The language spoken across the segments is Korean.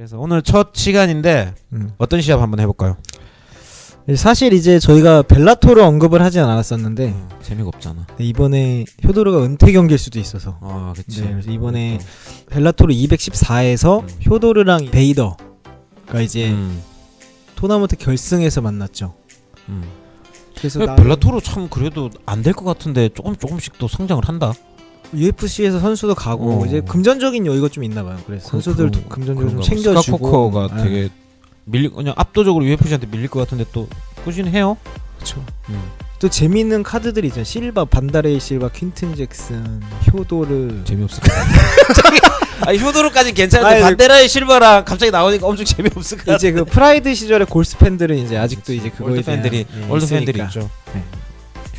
그래서 오늘 첫 시간인데 어떤 시합 한번 해볼까요? 사실 이제 저희가 벨라토를 언급을 하진 않았었는데 재미가 없잖아. 이번에 효도르가 은퇴 경기일 수도 있어서 그치. 네, 그래서 이번에 벨라토르 214에서 효도르랑 베이더가 이제 토너먼트 결승에서 만났죠. 그래서 벨라토르 참 그래도 안 될 것 같은데 조금씩 또 성장을 한다. UFC에서 선수도 가고 이제 금전적인 여유가 좀 있나 봐요. 그래서 선수들도 금전적으로 좀 챙겨주고. 스카코커가 되게 그냥 압도적으로 UFC한테 밀릴 것 같은데 또 꾸준해요. 그렇죠. 또 재미있는 카드들이 있잖아요. 실바, 반다레이 실바, 퀸튼 잭슨, 효도르. 재미없을 것 같아. 효도르까지는 괜찮은데 반다레이 실바랑 갑자기 나오니까 엄청 재미없을 것 같아. 이제 그 프라이드 시절의 골스 팬들은 이제 아직도 이제 그거에 대한 올드 팬들이 있죠. 네.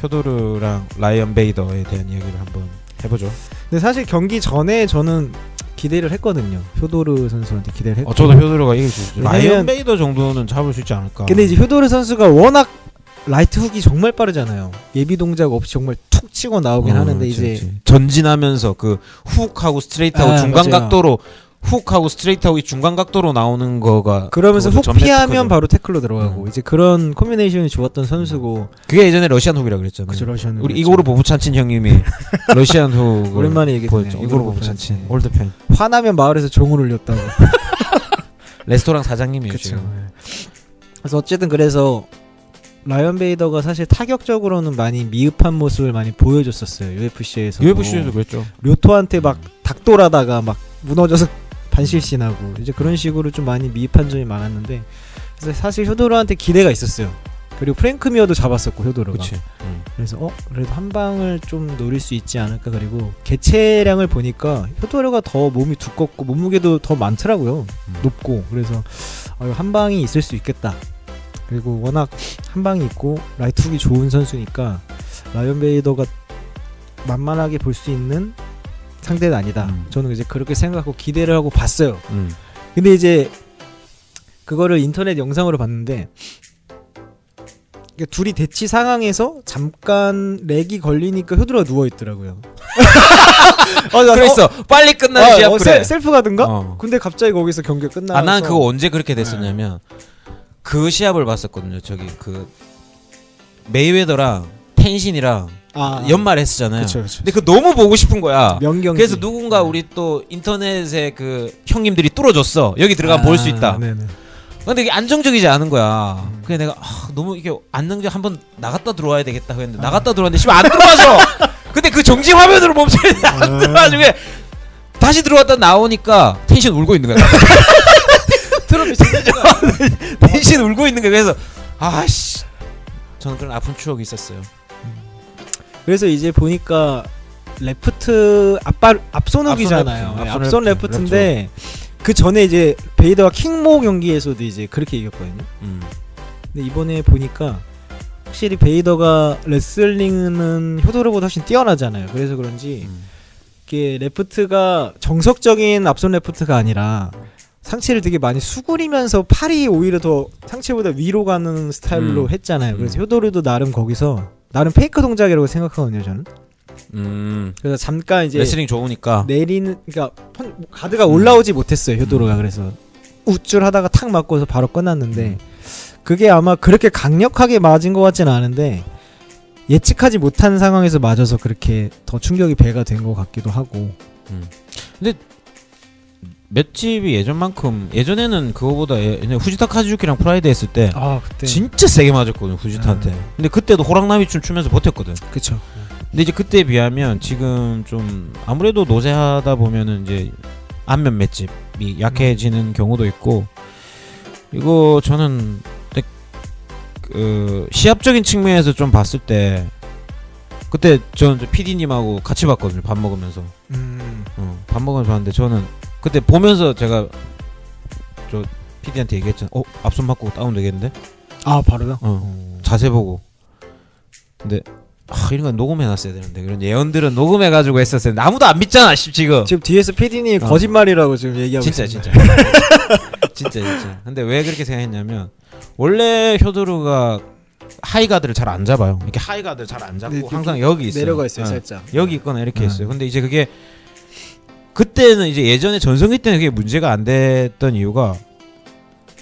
효도르랑 라이언 베이더에 대한 이야기를 한번 해보죠. 근데 사실 경기 전에 저는 기대를 했거든요. 효도르 선수한테 기대를 했고. 저도 효도르가 이길 수 있죠. 라이언 베이더 정도는 잡을 수 있지 않을까. 근데 이제 효도르 선수가 워낙 라이트 훅이 정말 빠르잖아요. 예비 동작 없이 정말 툭 치고 나오긴 하는데 이제 전진하면서 그 훅하고 스트레이트하고 중간 맞아요. 각도로 훅하고 스트레이트하고 이 중간 각도로 나오는 거가 그러면서 훅 피하면 바로 태클로 들어가고 이제 그런 콤비네이션이 좋았던 선수고. 그게 예전에 러시안 훅이라고 그랬잖아요. 그쵸, 러시안 훅. 우리 이고르 보부찬친 형님이 러시안 훅 오랜만에 얘기했네요. 이고르 보부찬친 올드 팬. 화나면 마을에서 종을 울렸다고. 레스토랑 사장님이에요. 그쵸. 지금. 그래서 어쨌든 그래서 라이언 베이더가 사실 타격적으로는 많이 미흡한 모습을 많이 보여줬었어요. UFC에서. UFC에도 그랬죠. 료토한테 막 닥돌하다가 막 무너져서 반실신하고 이제 그런 식으로 좀 많이 미흡한 점이 많았는데, 그래서 사실 효도르한테 기대가 있었어요. 그리고 프랭크 미어도 잡았었고 효도르가. 그치. 그래서 그래도 한 방을 좀 노릴 수 있지 않을까. 그리고 개체량을 보니까 효도르가 더 몸이 두껍고 몸무게도 더 많더라고요. 높고. 그래서 한 방이 있을 수 있겠다. 그리고 워낙 한 방이 있고 라이트 훅이 좋은 선수니까 라이언 베이더가 만만하게 볼 수 있는 상대는 아니다. 저는 이제 그렇게 생각하고 기대를 하고 봤어요. 근데 이제 그거를 인터넷 영상으로 봤는데 둘이 대치 상황에서 잠깐 렉이 걸리니까 효도르가 누워 있더라고요. 그랬어. 빨리 끝나는 시합 그래. 셀프 가든가? 근데 갑자기 거기서 경기가 끝나서. 난 그거 언제 그렇게 됐었냐면 그 시합을 봤었거든요. 저기 그 메이웨더랑 텐신이랑 연말 했었잖아요. 그쵸. 근데 그 너무 보고 싶은 거야. 명경기. 그래서 누군가 우리 또 인터넷에 그 형님들이 뚫어줬어. 여기 들어가면 볼 수 있다. 네네. 근데 이게 안정적이지 않은 거야. 그래 내가 너무 이게 안정적 한번 나갔다 들어와야 되겠다 했는데 나갔다 들어왔는데 씨발 안 들어와서. 근데 그 정지 화면으로 멈춰있는데 안 들어와가지고 다시 들어왔다 나오니까 텐신 울고 있는 거야. 텐신 울고 있는 거야. 그래서 아씨 저는 그런 아픈 추억이 있었어요. 그래서 이제 보니까 레프트 앞손 훅이잖아요. 앞손 레프트인데 그렇죠. 그 전에 이제 베이더와 킹모 경기에서도 이제 그렇게 이겼거든요. 근데 이번에 보니까 확실히 베이더가 레슬링은 효도르보다 훨씬 뛰어나잖아요. 그래서 그런지 이게 레프트가 정석적인 앞손 레프트가 아니라 상체를 되게 많이 수그리면서 팔이 오히려 더 상체보다 위로 가는 스타일로 했잖아요. 그래서 효도르도 나름 거기서 나름 페이크 동작이라고 생각하거든요, 저는. 그래서 잠깐 이제 레슬링 좋으니까 내리는, 그러니까 가드가 올라오지 못했어요, 효도르가. 그래서 우쭐하다가 탁 맞고서 바로 끝났는데 그게 아마 그렇게 강력하게 맞은 것 같지는 않은데 예측하지 못한 상황에서 맞아서 그렇게 더 충격이 배가 된 것 같기도 하고. 근데 맷집이 예전에는 그거보다 후지타 카즈유키랑 프라이드 했을 때 그때 진짜 세게 맞았거든 후지타한테. 근데 그때도 호랑나비춤 추면서 버텼거든. 그쵸. 근데 이제 그때에 비하면 지금 좀 아무래도 노쇠하다 보면은 이제 안면 맷집이 약해지는 경우도 있고, 이거 저는 그 시합적인 측면에서 좀 봤을 때 그때 저는 PD님하고 같이 봤거든요. 밥 먹으면서. 밥 먹으면서 봤는데 저는 그때 보면서 제가 저 PD한테 얘기했잖아. 앞손 맞고 다운 되겠는데? 바로요? 자세 보고. 근데 이런 건 녹음해놨어야 되는데 그런 예언들은 녹음해가지고 했었어야 되는데 아무도 안 믿잖아 지금 뒤에서 PD님이 거짓말이라고 지금 얘기하고 진짜 있습니다. 진짜. 근데 왜 그렇게 생각했냐면 원래 효도르가 하이가드를 잘 안 잡아요. 이렇게 하이가드를 잘 안 잡고 항상 여기 있어요. 내려가 있어요, 살짝. 여기 있거나 이렇게 있어요. 근데 이제 그게 그때는 이제 예전에 전성기 때는 그게 문제가 안 됐던 이유가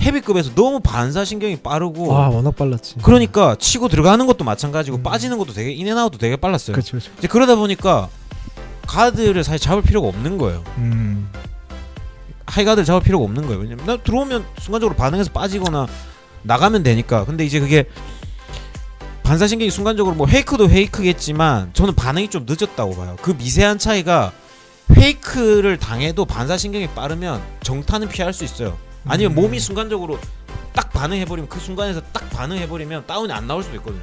헤비급에서 너무 반사신경이 빠르고 워낙 빨랐지. 그러니까 치고 들어가는 것도 마찬가지고 음. 빠지는 것도 되게 인앤아웃도 되게 빨랐어요. 그렇죠. 이제 그러다 보니까 가드를 사실 잡을 필요가 없는 거예요. 하이가드를 잡을 필요가 없는 거예요. 왜냐면 나 들어오면 순간적으로 반응해서 빠지거나 나가면 되니까. 근데 이제 그게 반사신경이 순간적으로 뭐 페이크도 페이크겠지만 저는 반응이 좀 늦었다고 봐요. 그 미세한 차이가 페이크를 당해도 반사신경이 빠르면 정타는 피할 수 있어요. 아니면 몸이 순간적으로 딱 반응해버리면 그 순간에서 딱 반응해버리면 다운이 안 나올 수도 있거든요.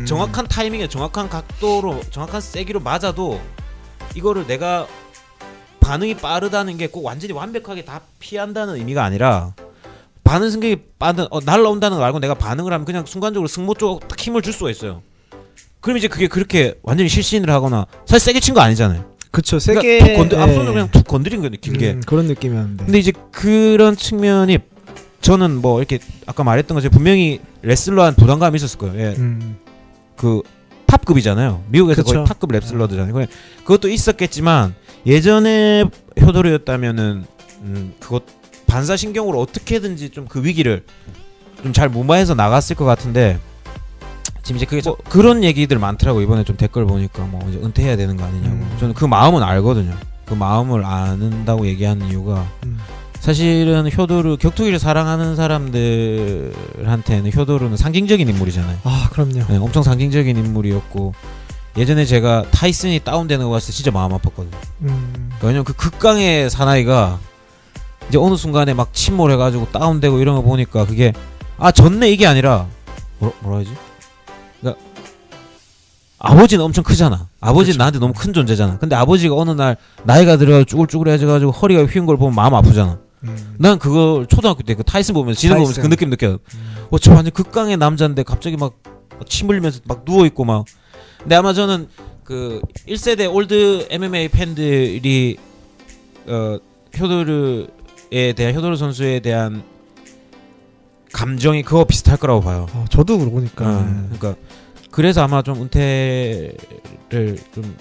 정확한 타이밍에 정확한 각도로 정확한 세기로 맞아도 이거를 내가 반응이 빠르다는 게 꼭 완전히 완벽하게 다 피한다는 의미가 아니라 반응 승격이 빠른 날라온다는 걸 알고 내가 반응을 하면 그냥 순간적으로 승모 쪽 딱 힘을 줄 수가 있어요. 그럼 이제 그게 그렇게 완전히 실신을 하거나 사실 세게 친 거 아니잖아요. 그쵸. 세게 그러니까 앞손으로 그냥 툭 건드린 거예요. 길게. 그런 느낌이었는데. 근데 이제 그런 측면이 저는 뭐 이렇게 아까 말했던 것처럼 분명히 레슬러한 부담감이 있었을 거예요. 예. 그 탑급이잖아요. 미국에서 그쵸. 거의 탑급 레슬러들잖아요. 그것도 있었겠지만 예전에 효도르였다면은 그것 반사신경으로 어떻게든지 좀 그 위기를 좀 잘 무마해서 나갔을 것 같은데 지금 이제 그게 뭐 그런 얘기들 많더라고. 이번에 좀 댓글 보니까 뭐 이제 은퇴해야 되는 거 아니냐고. 저는 그 마음은 알거든요. 그 마음을 아는다고 얘기하는 이유가 사실은 효도르 격투기를 사랑하는 사람들한테는 효도르는 상징적인 인물이잖아요. 아 그럼요. 네, 엄청 상징적인 인물이었고 예전에 제가 타이슨이 다운되는 거 봤을 때 진짜 마음 아팠거든요. 왜냐면 그 극강의 사나이가 이제 어느 순간에 막 침몰해가지고 다운되고 이런 거 보니까 그게 졌네 이게 아니라 뭐라 하지? 그러니까 아버지는 엄청 크잖아. 아버지는 그쵸. 나한테 너무 큰 존재잖아. 근데 아버지가 어느 날 나이가 들어 쭈글쭈글해져가지고 허리가 휜 걸 보면 마음 아프잖아. 난 그거 초등학교 때 그 타이슨 보면서 지는 거 보면서 그 느낌 느껴. 저 완전 극강의 남자인데 갑자기 막 침 흘리면서 막 누워 있고 막. 근데 아마 저는 그 1세대 올드 MMA 팬들이 효도르에 대한 효도르 선수에 대한 감정이 그거 비슷할 거라고 봐요. 저도 그러니까. 그러니까 그래서 아마 좀 은퇴를 좀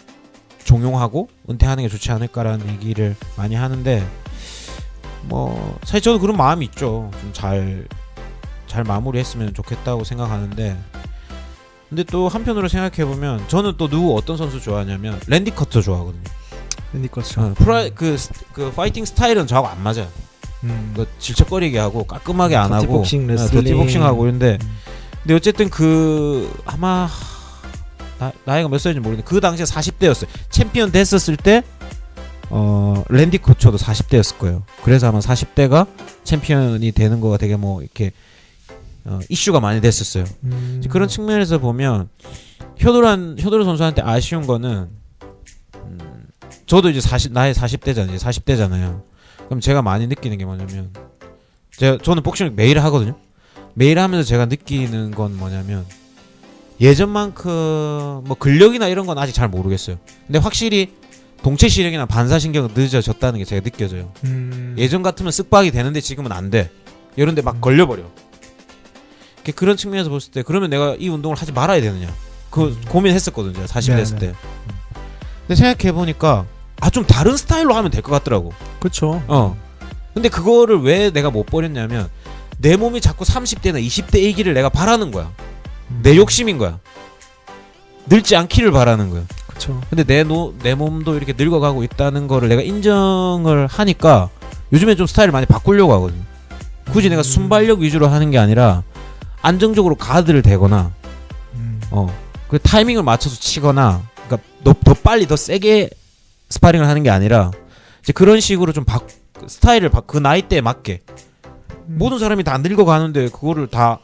종용하고 은퇴하는 게 좋지 않을까라는 얘기를 많이 하는데 뭐 사실 저도 그런 마음이 있죠. 좀 잘 마무리했으면 좋겠다고 생각하는데 근데 또 한편으로 생각해 보면 저는 또 어떤 선수 좋아하냐면 랜디 커터 좋아하거든요. 랜디 커터. 그 파이팅 스타일은 저하고 안 맞아요. 그 질척거리게 하고 깔끔하게 안 하고 더티복싱 레슬링. 더티복싱 하고 근데 어쨌든 그 아마 나이가 몇 살인지 모르겠는데 그 당시에 40대였어요. 챔피언 됐었을 때 랜디 코처도 40대였을 거예요. 그래서 아마 40대가 챔피언이 되는 거가 되게 뭐 이렇게 이슈가 많이 됐었어요. 그런 측면에서 보면 효도르 선수한테 아쉬운 거는 저도 이제 나이 40대잖아요. 그럼 제가 많이 느끼는 게 뭐냐면 저는 복싱을 매일 하거든요. 매일 하면서 제가 느끼는 건 뭐냐면 예전만큼 뭐 근력이나 이런 건 아직 잘 모르겠어요. 근데 확실히 동체 시력이나 반사신경은 늦어졌다는 게 제가 느껴져요. 예전 같으면 쓱박이 되는데 지금은 안 돼. 이런데 막 걸려버려. 그런 측면에서 봤을 때 그러면 내가 이 운동을 하지 말아야 되느냐 그 고민했었거든요. 40대 됐을 때. 근데 생각해보니까 좀 다른 스타일로 하면 될 것 같더라고. 그쵸. 근데 그거를 왜 내가 못 버렸냐면 내 몸이 자꾸 30대나 20대이기를 내가 바라는 거야. 내 욕심인 거야. 늙지 않기를 바라는 거야. 그쵸. 근데 내 몸도 이렇게 늙어가고 있다는 거를 내가 인정을 하니까 요즘에 좀 스타일을 많이 바꾸려고 하거든. 굳이 내가 순발력 위주로 하는 게 아니라 안정적으로 가드를 대거나 그 타이밍을 맞춰서 치거나 그러니까 더 빨리 더 세게 스파링을 하는 게 아니라 이제 그런 식으로 좀 스타일을 그 나이대에 맞게 모든 사람이 다 늙어가는데 그거를 다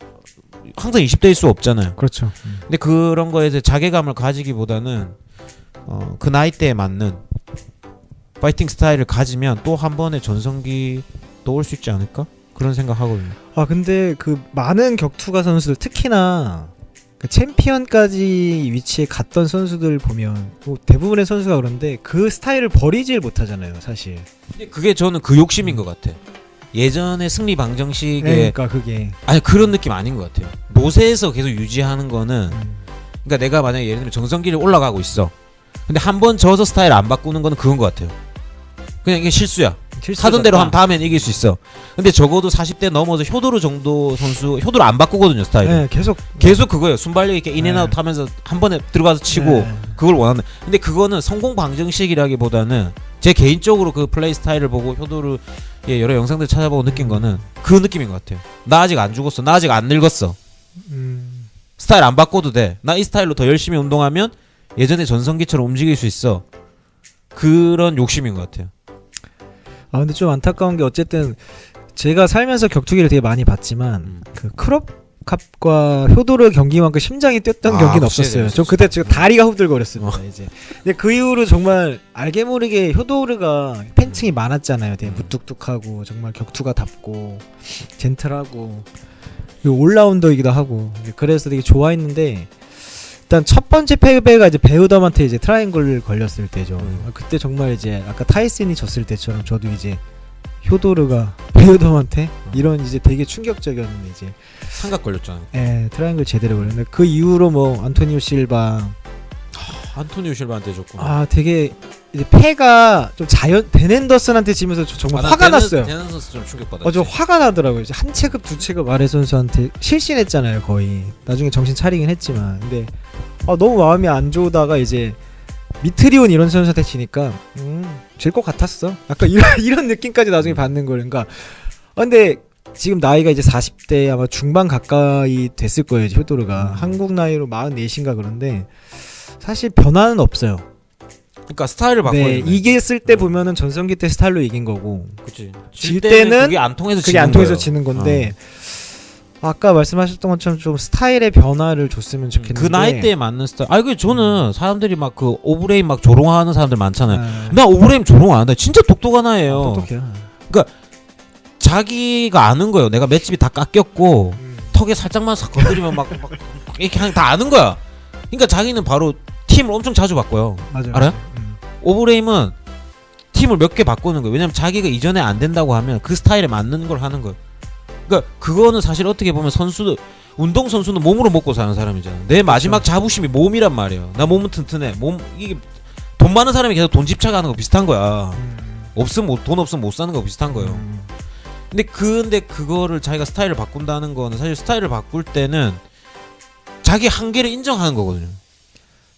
항상 20대일 수 없잖아요. 그렇죠. 근데 그런 거에 대해 자괴감을 가지기보다는 그 나이대에 맞는 파이팅 스타일을 가지면 또 한 번의 전성기 또 올 수 있지 않을까? 그런 생각하거든요. 근데 그 많은 격투가 선수들 특히나 그 챔피언까지 위치에 갔던 선수들 보면 뭐 대부분의 선수가 그런데 그 스타일을 버리질 못하잖아요, 사실. 근데 그게 저는 그 욕심인 것 같아. 예전에 승리 방정식에 그러니까 그게 그런 느낌 아닌 것 같아요. 노세에서 계속 유지하는 거는 그러니까 내가 만약에 예를 들면 정성기를 올라가고 있어. 근데 한 번 져서 스타일 안 바꾸는 거는 그건 것 같아요. 그냥 이게 실수야. 실수였다. 하던 대로 하면 다음엔 이길 수 있어. 근데 적어도 40대 넘어서 효도르 정도 선수 효도르 안 바꾸거든요 스타일. 네, 계속 그거예요. 순발력 있게 인앤아웃 하면서 한 번에 들어가서 치고 그걸 원하는. 근데 그거는 성공 방정식이라기보다는 제 개인적으로 그 플레이 스타일을 보고 효도르의 여러 영상들 찾아보고 느낀 거는 그 느낌인 것 같아요. 나 아직 안 죽었어. 나 아직 안 늙었어. 스타일 안 바꿔도 돼. 나 이 스타일로 더 열심히 운동하면 예전에 전성기처럼 움직일 수 있어. 그런 욕심인 것 같아요. 아 근데 좀 안타까운 게 어쨌든 제가 살면서 격투기를 되게 많이 봤지만 그 크롭캅과 효도르 경기만큼 심장이 뛰었던 경기는 없었어요. 저 그때 지금 다리가 후들거렸습니다. 이제. 근데 그 이후로 정말 알게 모르게 효도르가 팬층이 많았잖아요. 되게 무뚝뚝하고 정말 격투가답고 젠틀하고 그리고 올라운더이기도 하고 그래서 되게 좋아했는데 일단 첫 번째 패배가 이제 베우덤한테 이제 트라이앵글 걸렸을 때죠. 그때 정말 이제 아까 타이슨이 졌을 때처럼 저도 이제 효도르가 베우덤한테 이런 이제 되게 충격적이었는데 이제 삼각 걸렸잖아요. 예, 트라이앵글 제대로 걸렸는데 그 이후로 뭐 안토니오 실바 안토니오 실바한테 줬구나. 아 되게 이제 패가 좀 벤 앤더슨한테 지면서 저 정말 화가 났어요. 벤 앤더슨 좀 충격받았지. 저 화가 나더라고요. 이제 한 체급 두 체급 아래 선수한테 실신했잖아요 거의. 나중에 정신 차리긴 했지만 근데 너무 마음이 안 좋다가 이제 미트리온 이런 선수한테 지니까 질 것 같았어. 약간 이런 느낌까지 나중에 받는 거니까. 근데 지금 나이가 이제 40대 아마 중반 가까이 됐을 거예요. 이제 효도르가 한국 나이로 44인가 그런데 사실 변화는 없어요. 그러니까 스타일을 바꿔야 돼. 이겼을 때 보면은 전성기 때 스타일로 이긴 거고. 그치. 질 때는 그게 안 통해서 지는 건데. 아까 말씀하셨던 것처럼 좀 스타일의 변화를 줬으면 좋겠는데 그 나이 때에 맞는 스타일. 그 저는 사람들이 막 그 오브레임 막 조롱하는 사람들 많잖아요. 나 오브레임 조롱 안 한다. 진짜 똑똑한 아예요. 똑똑해요. 그러니까 자기가 아는 거예요. 내가 맷집이 다 깎였고 턱에 살짝만 싹 건드리면 막 이렇게 다 아는 거야. 그러니까 자기는 바로 팀을 엄청 자주 바꿔요. 맞아요. 알아요? 오브레임은 팀을 몇 개 바꾸는 거예요. 왜냐면 자기가 이전에 안 된다고 하면 그 스타일에 맞는 걸 하는 거예요. 그러니까 그거는 사실 어떻게 보면 운동 선수는 몸으로 먹고 사는 사람이잖아. 내 마지막 자부심이 몸이란 말이에요. 나 몸은 튼튼해. 이게 돈 많은 사람이 계속 돈 집착하는 거 비슷한 거야. 돈 없으면 못 사는 거 비슷한 거예요. 근데 그거를 자기가 스타일을 바꾼다는 거는 사실 스타일을 바꿀 때는 자기 한계를 인정하는 거거든요.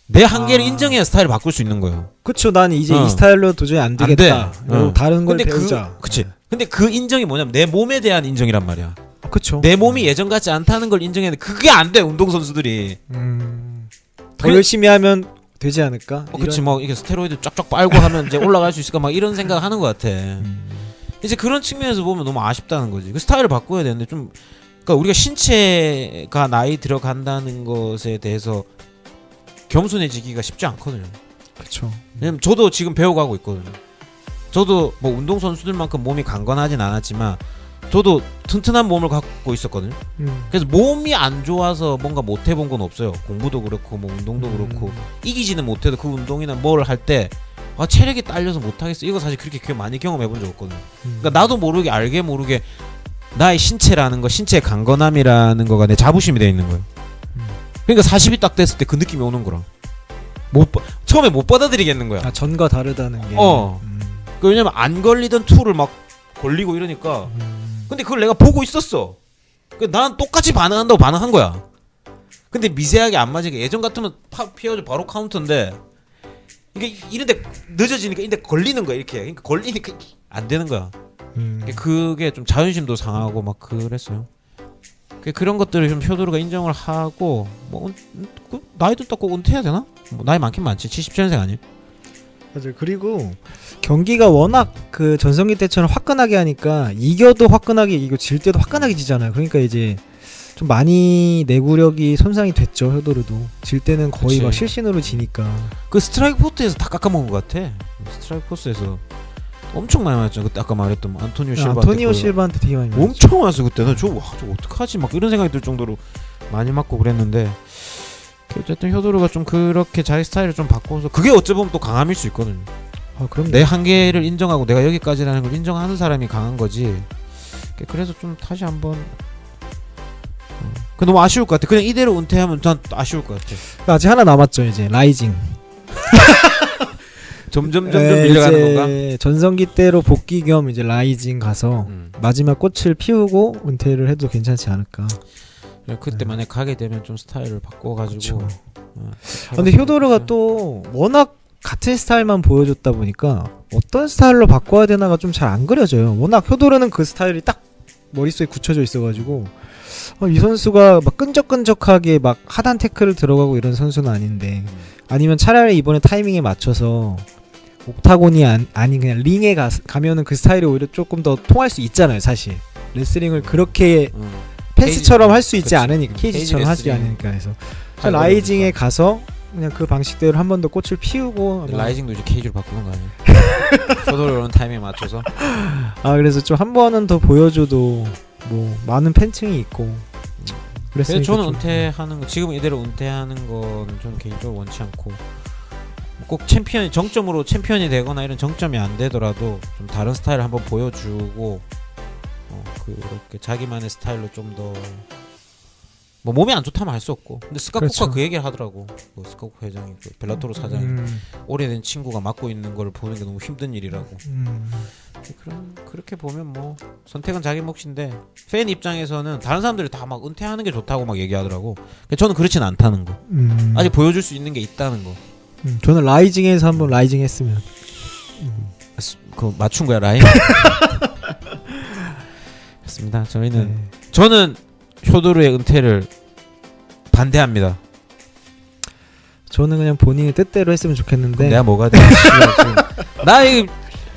내 한계를 인정해야 스타일을 바꿀 수 있는 거예요. 그쵸. 난 이제 이 스타일로 도저히 안 되겠다. 다른 걸 배우자. 그치. 근데 그 인정이 뭐냐면 내 몸에 대한 인정이란 말이야. 그쵸. 내 몸이 예전 같지 않다는 걸 인정했는데 그게 안 돼. 운동선수들이 더 열심히 하면 되지 않을까? 그치. 뭐 이게 스테로이드 쫙쫙 빨고 하면 이제 올라갈 수 있을까 막 이런 생각 하는 것 같아. 이제 그런 측면에서 보면 너무 아쉽다는 거지. 그 스타일을 바꿔야 되는데 좀 그러니까 우리가 신체가 나이 들어간다는 것에 대해서 겸손해지기가 쉽지 않거든요. 그렇죠. 왜냐면 저도 지금 배워가고 있거든요. 저도 뭐 운동 선수들만큼 몸이 강건하진 않았지만 저도 튼튼한 몸을 갖고 있었거든요. 그래서 몸이 안 좋아서 뭔가 못 해본 건 없어요. 공부도 그렇고 뭐 운동도 그렇고 이기지는 못해도 그 운동이나 뭘 할 때 체력이 딸려서 못하겠어. 이거 사실 그렇게 많이 경험해본 적 없거든요. 그러니까 나도 모르게 알게 모르게 나의 신체라는 거, 신체의 강건함이라는 거가 내 자부심이 돼 있는 거예요. 그러니까 40이 딱 됐을 때 그 느낌이 오는 거라. 처음에 못 받아들이겠는 거야. 전과 다르다는 게. 왜냐면 안 걸리던 툴을 막 걸리고 이러니까. 근데 그걸 내가 보고 있었어. 난 똑같이 반응한다고 반응한 거야. 근데 미세하게 안 맞으니까 예전 같으면 피어져 바로 카운터인데 이게 이런데 늦어지니까 이런데 걸리는 거야 이렇게. 그러니까 걸리니까 안 되는 거야. 그게 좀 자존심도 상하고 막 그랬어요. 그런 것들을 좀 효도르가 인정을 하고 나이도 딱 꼭 은퇴해야 되나? 나이 많긴 많지. 70년생 아니에요? 맞아요. 그리고 경기가 워낙 그 전성기 때처럼 화끈하게 하니까 이겨도 화끈하게 이기고 질 때도 화끈하게 지잖아요. 그러니까 이제 좀 많이 내구력이 손상이 됐죠. 효도르도 질 때는 거의 막 실신으로 지니까. 그 스트라이크 포스에서 다 깎아먹은 것 같아. 스트라이크 포스에서 엄청 많이 맞았죠. 그때 아까 말했던 안토니오 실바한테 되게 많이 맞았죠. 엄청 맞았어 그때는. 저 어떡하지 막 이런 생각이 들 정도로 많이 맞고 그랬는데 어쨌든 효도르가 좀 그렇게 자기 스타일을 좀 바꿔서 그게 어찌 보면 또 강함일 수 있거든요. 그럼 내 한계를 인정하고 내가 여기까지라는 걸 인정하는 사람이 강한 거지. 그래서 좀 다시 한번 너무 아쉬울 것 같아. 그냥 이대로 은퇴하면 전 아쉬울 것 같아. 아직 하나 남았죠. 이제 라이징. 점점 밀려가는 건가? 전성기 때로 복귀 겸 이제 라이징 가서 마지막 꽃을 피우고 은퇴를 해도 괜찮지 않을까. 그때 만약 가게 되면 좀 스타일을 바꿔가지고. 근데 효도르가 또 워낙 같은 스타일만 보여줬다 보니까 어떤 스타일로 바꿔야 되나가 좀 잘 안 그려져요. 워낙 효도르는 그 스타일이 딱 머릿속에 굳혀져 있어가지고 이 선수가 막 끈적끈적하게 막 하단 태클을 들어가고 이런 선수는 아닌데, 아니면 차라리 이번에 타이밍에 맞춰서 옥타곤이 아닌 그냥 링에 가면은 그 스타일이 오히려 조금 더 통할 수 있잖아요. 사실 레슬링을 그렇게 펜스처럼 할 수 있지 않으니까, 케이지처럼 하지 않으니까. 해서 라이징에 가서 그냥 그 방식대로 한 번 더 꽃을 피우고. 라이징도 이제 케이지로 바꾸는 거 아니에요? 효도르 오는 타이밍에 맞춰서. 그래서 좀 한 번은 더 보여줘도 뭐 많은 팬층이 있고. 그래서 저는 은퇴하는 거, 지금 이대로 은퇴하는 거는 저는 개인적으로 원치 않고, 꼭 정점으로 챔피언이 되거나 이런 정점이 안 되더라도 좀 다른 스타일을 한번 보여주고, 그렇게 자기만의 스타일로 좀 더, 뭐 몸이 안 좋다면 할 수 없고. 근데 스카쿠가 그 얘기를 하더라고. 스카쿠 회장이, 벨라토르 사장이 오래된 친구가 맡고 있는 걸 보는 게 너무 힘든 일이라고. 그렇게 보면 뭐 선택은 자기 몫인데, 팬 입장에서는 다른 사람들이 다 막 은퇴하는 게 좋다고 막 얘기하더라고. 저는 그렇진 않다는 거. 아직 보여줄 수 있는 게 있다는 거. 저는 라이징에서 한번 라이징 했으면. 그거 맞춘 거야, 라인? 그렇습니다. 저는 효도르의 은퇴를 반대합니다. 저는 그냥 본인의 뜻대로 했으면 좋겠는데. 내가 뭐가 돼? 나 이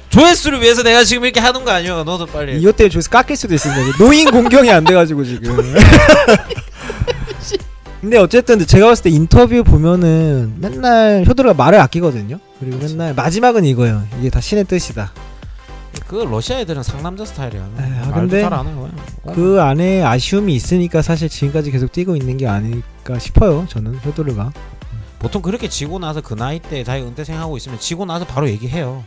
조회수를 위해서 내가 지금 이렇게 하는 거 아니야? 너도 빨리. 이것 때문에 조회수 깎일 수도 있습니다. 노인 공경이 안 돼가지고 지금. 근데 어쨌든 제가 봤을 때 인터뷰 보면은 맨날 효도르가 말을 아끼거든요. 그리고 맨날 마지막은 이거예요. 이게 다 신의 뜻이다. 그 러시아 애들은 상남자 스타일이야. 근데 잘 안 해요. 그 안에 아쉬움이 있으니까 사실 지금까지 계속 뛰고 있는 게 아닐까 싶어요. 저는 효도르가. 보통 그렇게 지고 나서 그 나이 때 자기 은퇴 생각하고 있으면 지고 나서 바로 얘기해요.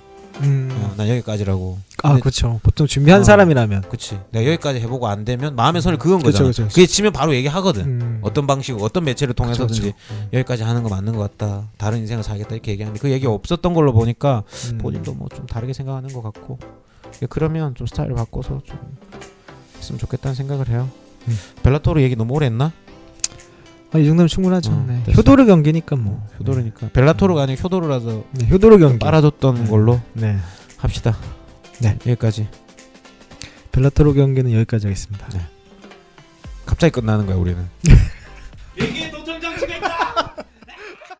난 여기까지라고. 그렇죠. 보통 준비한 사람이라면. 그치. 내가 여기까지 해보고 안 되면 마음의 선을 그은 거잖아. 그게 지면 바로 얘기하거든. 어떤 방식으로, 어떤 매체를 통해서든지 여기까지 하는 거 맞는 것 같다. 다른 인생을 살겠다 이렇게 얘기하는데, 그 얘기 없었던 걸로 보니까 본인도 뭐 좀 다르게 생각하는 것 같고. 그러면 좀 스타일을 바꿔서 좀 했으면 좋겠다는 생각을 해요. 벨라토르 얘기 너무 오래 했나? 이 정도면 충분하죠. 효도르 경기니까 뭐. 효도르니까. 벨라토르가 아니고 효도르라서. 효도르 경기 빨아줬던 걸로 합시다. 여기까지. 벨라토르 경기는 여기까지 하겠습니다. 갑자기 끝나는 거야 우리는.